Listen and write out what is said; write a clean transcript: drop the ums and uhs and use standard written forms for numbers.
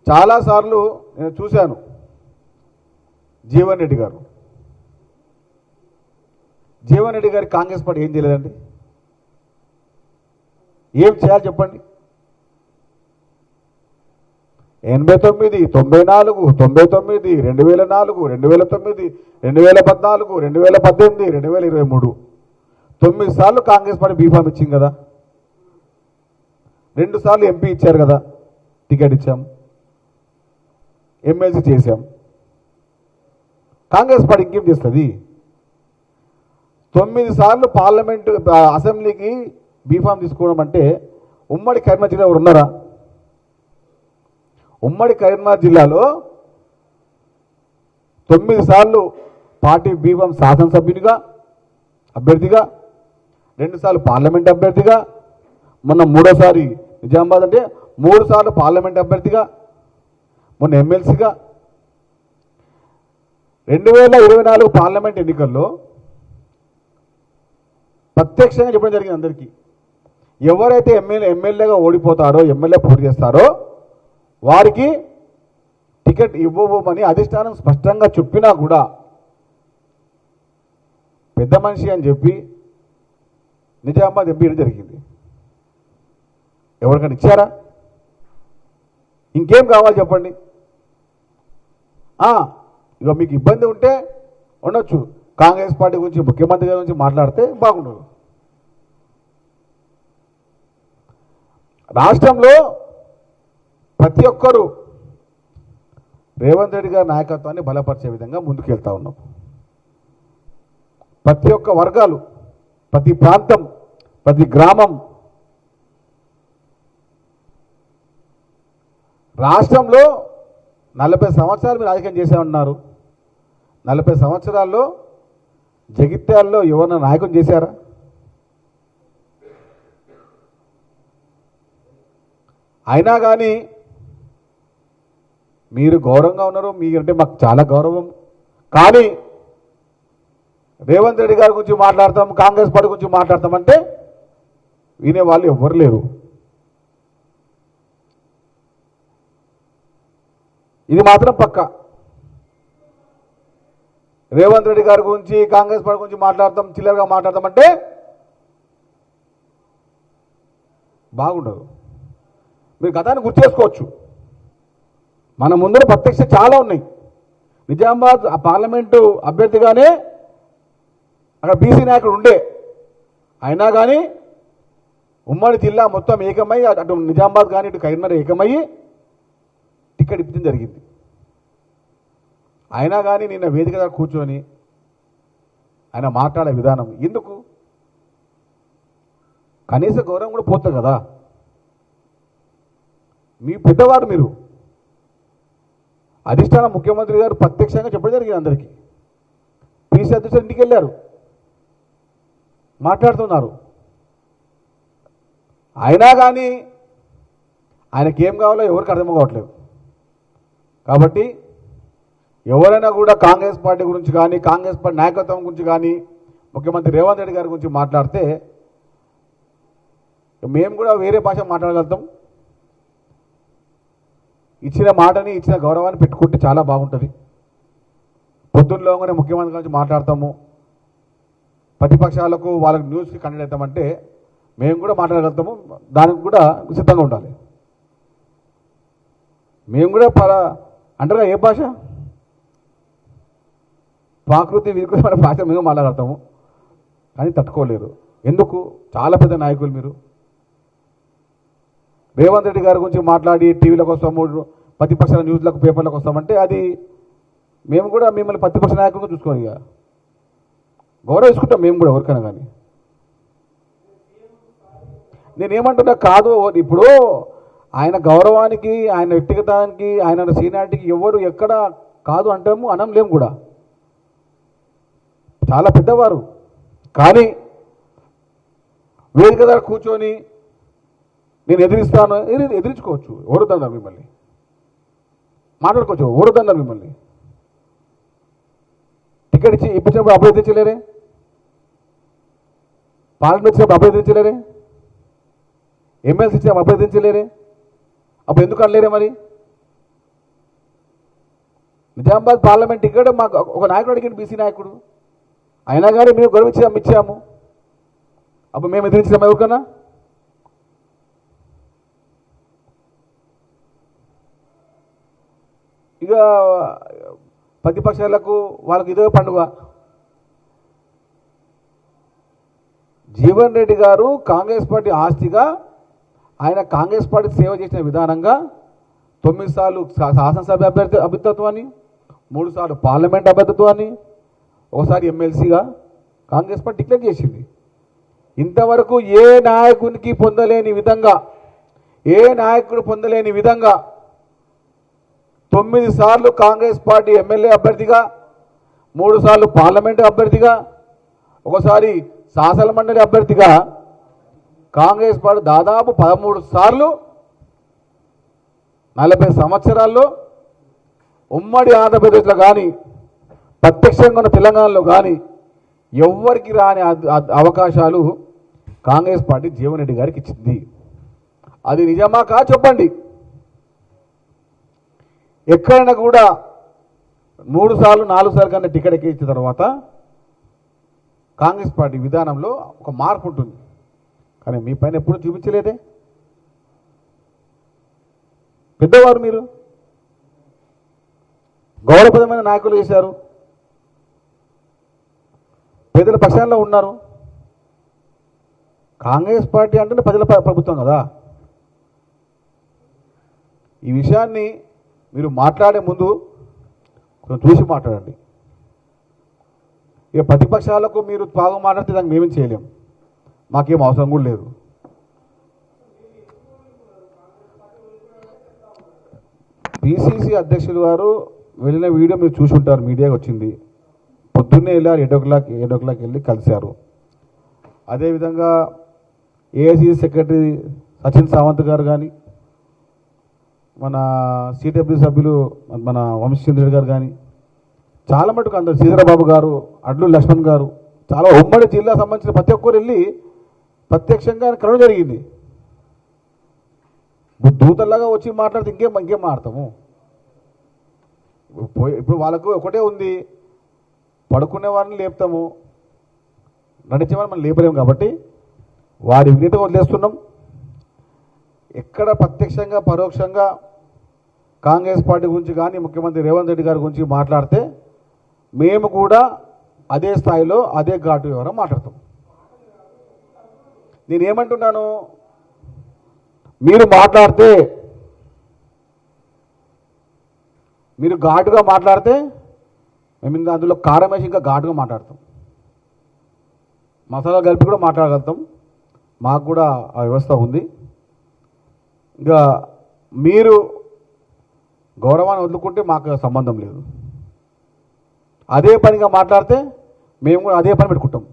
చాలాసార్లు నేను చూశాను జీవన్ రెడ్డి గారు. జీవన్ రెడ్డి గారి కాంగ్రెస్ పార్టీ ఏం చేయలేదండి. ఏం చేయాలి చెప్పండి. 89, 94, 99, 2004, 2009, 2014, 2018, 2023 9 సార్లు కాంగ్రెస్ పార్టీ బీఫామ్ ఇచ్చింది కదా. 2 సార్లు ఎంపీ ఇచ్చారు కదా, టికెట్ ఇచ్చాం, ఎమ్మెల్సీ చేశాం. కాంగ్రెస్ పార్టీ ఇంకేం చేస్తుంది? 9 సార్లు పార్లమెంటు అసెంబ్లీకి బీఫామ్ తీసుకోవడం అంటే ఉమ్మడి కరీంనగర్ జిల్లా ఎవరు ఉన్నారా? ఉమ్మడి కరీంనగర్ జిల్లాలో 9 సార్లు పార్టీ బీఫామ్ శాసనసభ్యునిగా అభ్యర్థిగా, 2 సార్లు పార్లమెంట్ అభ్యర్థిగా, మొన్న 3వసారి నిజామాబాద్ అంటే 3 సార్లు పార్లమెంట్ అభ్యర్థిగా, మొన్న ఎమ్మెల్సీగా. 2024 పార్లమెంట్ ఎన్నికల్లో ప్రత్యక్షంగా చెప్పడం జరిగింది అందరికీ. ఎవరైతే ఎమ్మెల్యేగా ఓడిపోతారో, ఎమ్మెల్యే పోటీ చేస్తారో వారికి టికెట్ ఇవ్వబోమని అధిష్టానం స్పష్టంగా చెప్పినా కూడా పెద్ద మనిషి అని చెప్పి నిజామాబాద్ ఎంపీ జరిగింది. ఎవరికైనా ఇచ్చారా? ఇంకేం కావాలి చెప్పండి. ఇక మీకు ఇబ్బంది ఉంటే ఉండొచ్చు, కాంగ్రెస్ పార్టీ గురించి, ముఖ్యమంత్రి గారి గురించి మాట్లాడితే బాగుండదు. రాష్ట్రంలో ప్రతి ఒక్కరూ రేవంత్ రెడ్డి గారి నాయకత్వాన్ని బలపరిచే విధంగా ముందుకెళ్తా ఉన్నాం. ప్రతి ఒక్క వర్గాలు, ప్రతి ప్రాంతం, ప్రతి గ్రామం. రాష్ట్రంలో 40 సంవత్సరాలు మీరు రాజకీయం చేశామన్నారు. 40 సంవత్సరాల్లో జగిత్యాలలో ఎవరన్నా నాయకులు చేశారా? అయినా కానీ మీరు గౌరవంగా ఉన్నారు, మీరంటే మాకు చాలా గౌరవం. కానీ రేవంత్ రెడ్డి గారి గురించి మాట్లాడతాం, కాంగ్రెస్ పార్టీ గురించి మాట్లాడతామంటే వినే వాళ్ళు ఎవ్వరు లేరు. ఇది మాత్రం పక్క. రేవంత్ రెడ్డి గారి గురించి, కాంగ్రెస్ పార్టీ గురించి మాట్లాడతాం, చిల్లరగా మాట్లాడతామంటే బాగుండదు. మీరు గతాన్ని గుర్తు చేసుకోవచ్చు. మన ముందర ప్రత్యక్ష చాలా ఉన్నాయి. నిజామాబాద్ ఆ పార్లమెంటు అభ్యర్థిగానే అక్కడ బీసీ నాయకుడు ఉండే, అయినా కానీ ఉమ్మడి జిల్లా మొత్తం ఏకమై, అటు నిజామాబాద్ కానీ ఇటు కరీంనగర్ ఏకమయ్యి టికెట్ ఇప్పించడం జరిగింది. అయినా కానీ నిన్న వేదిక దగ్గర కూర్చొని ఆయన మాట్లాడే విధానం ఎందుకు? కనీస గౌరవం కూడా పోతుంది కదా. మీ పెద్దవారు మీరు. అధిష్టానం ముఖ్యమంత్రి గారు ప్రత్యక్షంగా చెప్పడం జరిగింది అందరికీ. పీసీ అధ్యక్షుడు ఇంటికి వెళ్ళారు, మాట్లాడుతున్నారు. అయినా కానీ ఆయనకి ఏం కావాలో ఎవరికి అర్థం కావట్లేదు. కాబట్టి ఎవరైనా కూడా కాంగ్రెస్ పార్టీ గురించి కానీ, కాంగ్రెస్ పార్టీ నాయకత్వం గురించి కానీ, ముఖ్యమంత్రి రేవంత్ రెడ్డి గారి గురించి మాట్లాడితే మేము కూడా వేరే భాష మాట్లాడగలుగుతాం. ఇచ్చిన మాటని, ఇచ్చిన గౌరవాన్ని పెట్టుకుంటే చాలా బాగుంటుంది. పొద్దున్నలోగానే ముఖ్యమంత్రి గురించి మాట్లాడతాము, ప్రతిపక్షాలకు వాళ్ళకి న్యూస్కి కండక్ట్ అవుతామంటే మేము కూడా మాట్లాడగలుగుతాము. దానికి కూడా సిద్ధంగా ఉండాలి. మేము కూడా అంటారా ఏ భాష, ప్రాకృతి వికృతి మన భాష మేము మాట్లాడతాము, కానీ తట్టుకోలేదు. ఎందుకు? చాలా పెద్ద నాయకులు మీరు. రేవంత్ రెడ్డి గారి గురించి మాట్లాడి టీవీలకు వస్తాము, ప్రతిపక్షాల న్యూస్లకు, పేపర్లకు వస్తామంటే అది మేము కూడా మిమ్మల్ని ప్రతిపక్ష నాయకులుగా చూసుకోవాలి. ఇక గౌరవించుకుంటాం మేము కూడా ఎవరికైనా కానీ. నేనేమంటున్నా కాదు, ఇప్పుడు ఆయన గౌరవానికి, ఆయన వ్యక్తిగతానికి, ఆయన సీనియారిటీకి ఎవరు ఎక్కడ కాదు అంటాము, అనం లేము కూడా. చాలా పెద్దవారు. కానీ వేదిక దగ్గర కూర్చొని నేను ఎదిరిస్తాను, ఎదిరించుకోవచ్చు. ఓరుద్దన్నారు మిమ్మల్ని, మాట్లాడుకోవచ్చు. ఓరుద్దన్నారు మిమ్మల్ని. టికెట్ ఇచ్చి ఇప్పించినప్పుడు అభ్యర్థించలేరే? పార్లమెంట్ ఇచ్చినప్పుడు అభ్యర్థించలేరే? ఎమ్మెల్సీ ఇచ్చినప్పుడు అభ్యర్థించలేరే? అప్పుడు ఎందుకు అనలేరే? మరి నిజామాబాద్ పార్లమెంట్ టికెట్ మాకు ఒక నాయకుడు అడిగింది, బీసీ నాయకుడు. అయినా కానీ మేము ఇచ్చాము. అప్పుడు మేము ఎదిరించాము ఎవరికన్నా? ఇక ప్రతిపక్షాలకు వాళ్ళకి ఇదే పండుగ. జీవన్ రెడ్డి గారు కాంగ్రెస్ పార్టీ ఆస్తిగా, ఆయన కాంగ్రెస్ పార్టీ సేవ చేసిన విధానంగా 9 సార్లు శాసనసభ అభ్యర్థిత్వాన్ని, 3 సార్లు పార్లమెంట్ అభ్యర్థిత్వాన్ని, ఒకసారి ఎమ్మెల్సీగా కాంగ్రెస్ పార్టీ డిక్లేర్ చేసింది. ఇంతవరకు ఏ నాయకునికి పొందలేని విధంగా, ఏ నాయకుడు పొందలేని విధంగా 9 సార్లు కాంగ్రెస్ పార్టీ ఎమ్మెల్యే అభ్యర్థిగా, 3 సార్లు పార్లమెంటు అభ్యర్థిగా, ఒకసారి శాసన మండలి అభ్యర్థిగా కాంగ్రెస్ పార్టీ దాదాపు 13 సార్లు 40 సంవత్సరాల్లో ఉమ్మడి ఆంధ్రప్రదేశ్లో కానీ ప్రత్యక్షంగా ఉన్న తెలంగాణలో కానీ ఎవ్వరికి రాని అవకాశాలు కాంగ్రెస్ పార్టీ జీవన్ రెడ్డి గారికి ఇచ్చింది. అది నిజమా కా చెప్పండి. ఎక్కడైనా కూడా 3 సార్లు 4 సార్లు కన్నా టికెట్ ఎక్కించిన తర్వాత కాంగ్రెస్ పార్టీ విధానంలో ఒక మార్పు ఉంటుంది. కానీ మీ పైన ఎప్పుడు చూపించలేదే. పెద్దవారు మీరు, గౌరవప్రదమైన నాయకులు చేశారు, పేదల పక్షాల్లో ఉన్నారు. కాంగ్రెస్ పార్టీ అంటేనే ప్రజల ప్రభుత్వం కదా. ఈ విషయాన్ని మీరు మాట్లాడే ముందు కొంచెం చూసి మాట్లాడండి. ఇక ప్రతిపక్షాలకు మీరు బాగా మాట్లాడితే దానికి మేమేం చేయలేం, మాకేం అవసరం కూడా లేదు. పిసిసి అధ్యక్షులు గారు వెళ్ళిన వీడియో మీరు చూసి ఉంటారు, మీడియాకి వచ్చింది. పొద్దున్నే వెళ్ళారు, 7 o'clock వెళ్ళి కలిశారు. అదేవిధంగా ఏఐసిసి సెక్రటరీ సచిన్ సావంత్ గారు కానీ, మన సిడబ్ల్యూ సభ్యులు మన వంశీచంద్రుడు గారు కానీ, చాలా మటుకు అందరు, శ్రీధరబాబు గారు, అడ్లు లక్ష్మణ్ గారు, చాలా ఉమ్మడి జిల్లా సంబంధించిన ప్రతి ఒక్కరు వెళ్ళి ప్రత్యక్షంగా కలవడం జరిగింది. దూతల్లాగా వచ్చి మాట్లాడితే ఇంకేం మాట్లాడతాము. ఇప్పుడు వాళ్ళకు ఒకటే ఉంది, పడుకునే వారిని లేపుతాము, నడిచే వారిని మనం లేపలేము. కాబట్టి వారి వినీత వదిలేస్తున్నాం. ఎక్కడ ప్రత్యక్షంగా పరోక్షంగా కాంగ్రెస్ పార్టీ గురించి కానీ ముఖ్యమంత్రి రేవంత్ రెడ్డి గారి గురించి మాట్లాడితే మేము కూడా అదే స్థాయిలో అదే ఘాటు వివరం మాట్లాడతాం. నేనేమంటున్నాను, మీరు మాట్లాడితే, మీరు ఘాటుగా మాట్లాడితే మేము అందులో కారం వేసి ఇంకా ఘాటుగా మాట్లాడతాం, మసాలా కలిపి కూడా మాట్లాడగలుగుతాం. మాకు కూడా ఆ వ్యవస్థ ఉంది. ఇంకా మీరు గౌరవాన్ని వదులుకుంటే మాకు సంబంధం లేదు. అదే పనిగా మాట్లాడితే మేము కూడా అదే పని పెట్టుకుంటాం.